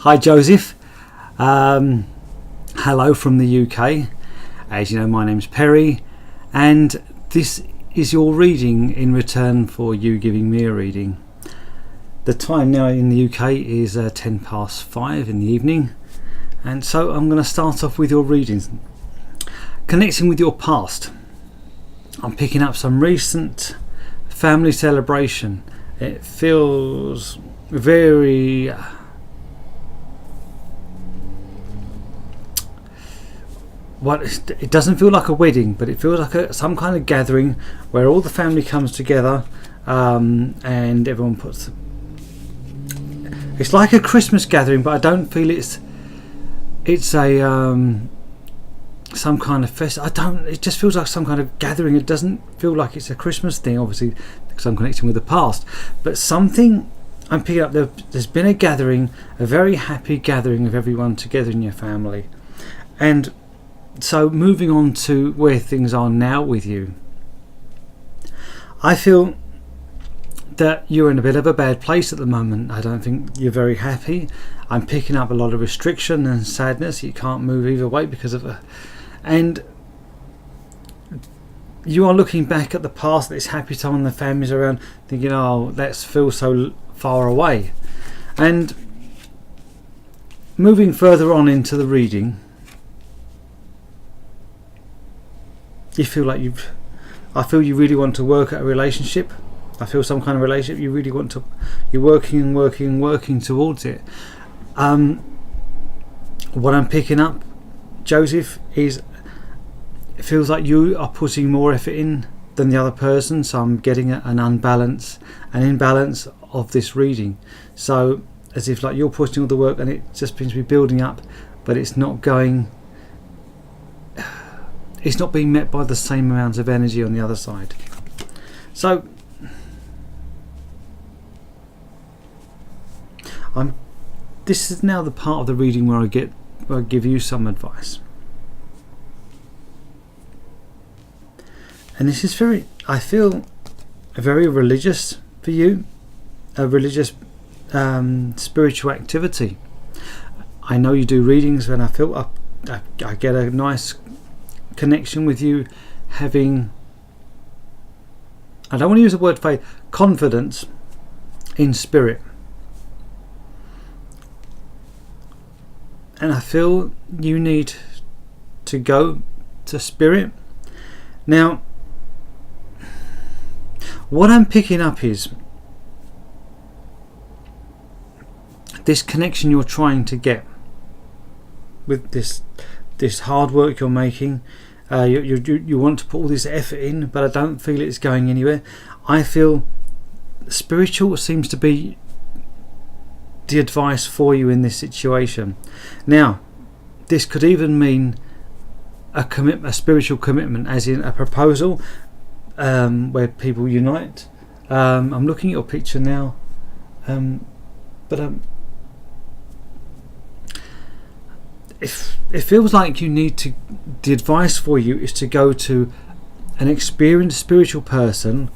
Hi Joseph, hello from the UK. As you know, my name's Perry, and this is your reading in return for you giving me a reading. The time now in the UK is 5:10 in the evening, and so I'm going to start off with your readings. Connecting with your past. I'm picking up some recent family celebration. It feels very it doesn't feel like a wedding, but it feels like some kind of gathering where all the family comes together, and everyone puts. It's like a Christmas gathering, but I don't feel it's a some kind of fest. It just feels like some kind of gathering. It doesn't feel like it's a Christmas thing, obviously, because I'm connecting with the past. But something I'm picking up. There's been a gathering, a very happy gathering of everyone together in your family, and. So moving on to where things are now with you, I feel that you're in a bit of a bad place at the moment. I don't think you're very happy. I'm picking up a lot of restriction and sadness. You can't move either way because of and you are looking back at the past, this happy time when the family's around, thinking, oh, that feels so far away. And moving further on into the reading, you feel like I feel you really want to work at a relationship. I feel some kind of relationship you really want to. You're working towards it. What I'm picking up, Joseph, is it feels like you are putting more effort in than the other person. So I'm getting an imbalance of this reading. So as if like you're putting all the work and it just seems to be building up, but it's not going. It's not being met by the same amount of energy on the other side. So this is now the part of the reading where I give you some advice. And this is I feel very religious for you, a religious spiritual activity. I know you do readings, and I feel I get a nice connection with you having, I don't want to use the word faith, confidence in spirit. And I feel you need to go to spirit. Now, what I'm picking up is this connection you're trying to get with this hard work you're making. You want to put all this effort in, but I don't feel it's going anywhere. I feel spiritual seems to be the advice for you in this situation. Now, this could even mean a spiritual commitment, as in a proposal where people unite. I'm looking at your picture now, but it feels like you need to. The advice for you is to go to an experienced spiritual person,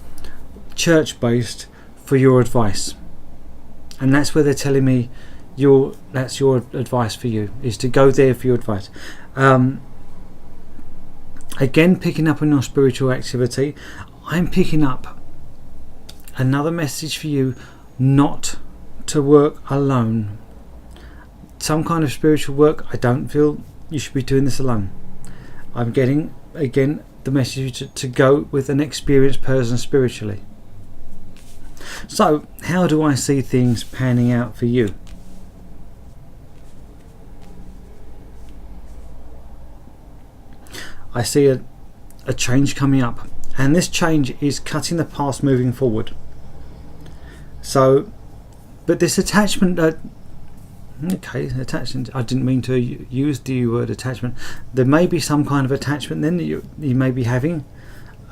church-based, for your advice, and that's where they're telling me that's your advice for you, is to go there for your advice. Again, picking up on your spiritual activity, I'm picking up another message for you, not to work alone. Some kind of spiritual work, I don't feel you should be doing this alone. I'm getting, again, the message to go with an experienced person spiritually. So, how do I see things panning out for you? I see a change coming up, and this change is cutting the past, moving forward. So, but this attachment attachment, I didn't mean to use the word attachment. There may be some kind of attachment then that you may be having,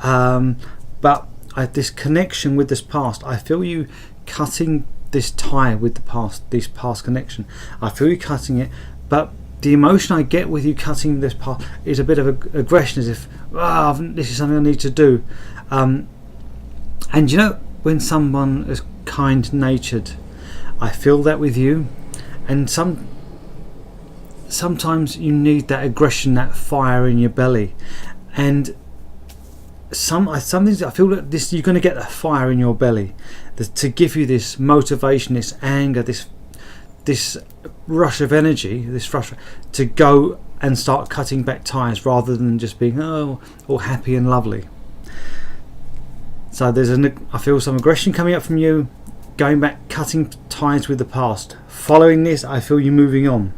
but this connection with this past, I feel you cutting this tie with the past, this past connection. I feel you cutting it, but the emotion I get with you cutting this past is a bit of aggression, as if this is something I need to do. And you know, when someone is kind-natured, I feel that with you, and sometimes you need that aggression, that fire in your belly, and some things I feel that this, you're going to get that fire in your belly to give you this motivation, this anger, this rush of energy, this rush to go and start cutting back ties rather than just being all happy and lovely. So I feel some aggression coming up from you, going back, cutting ties with the past. Following this, I feel you moving on,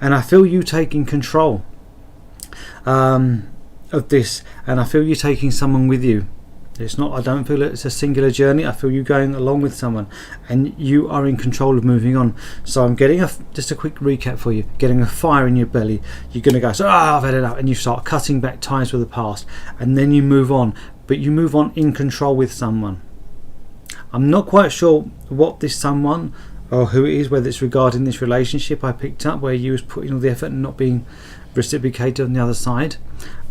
and I feel you taking control of this, and I feel you taking someone with you. I don't feel it's a singular journey. I feel you going along with someone, and you are in control of moving on. So I'm getting just a quick recap for you. Getting a fire in your belly. You're going to go, I've had enough, and you start cutting back ties with the past, and then you move on. But you move on in control with someone. I'm not quite sure what this someone or who it is, whether it's regarding this relationship I picked up where you was putting all the effort and not being reciprocated on the other side.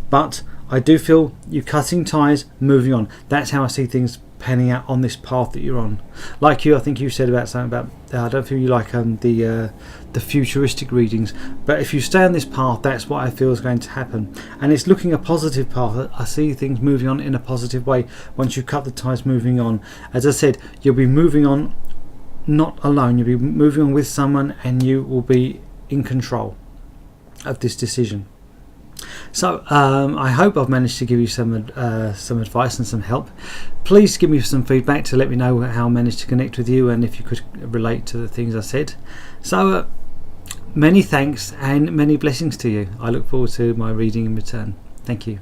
But I do feel you cutting ties, moving on. That's how I see things panning out on this path that you're on. Like you, I think you said about something about I don't feel you like the futuristic readings, but if you stay on this path, that's what I feel is going to happen, and it's looking a positive path. I see things moving on in a positive way once you cut the ties, moving on. As I said, you'll be moving on not alone, you'll be moving on with someone, and you will be in control of this decision. So I hope I've managed to give you some advice and some help. Please give me some feedback to let me know how I managed to connect with you and if you could relate to the things I said. So many thanks and many blessings to you. I look forward to my reading in return. Thank you.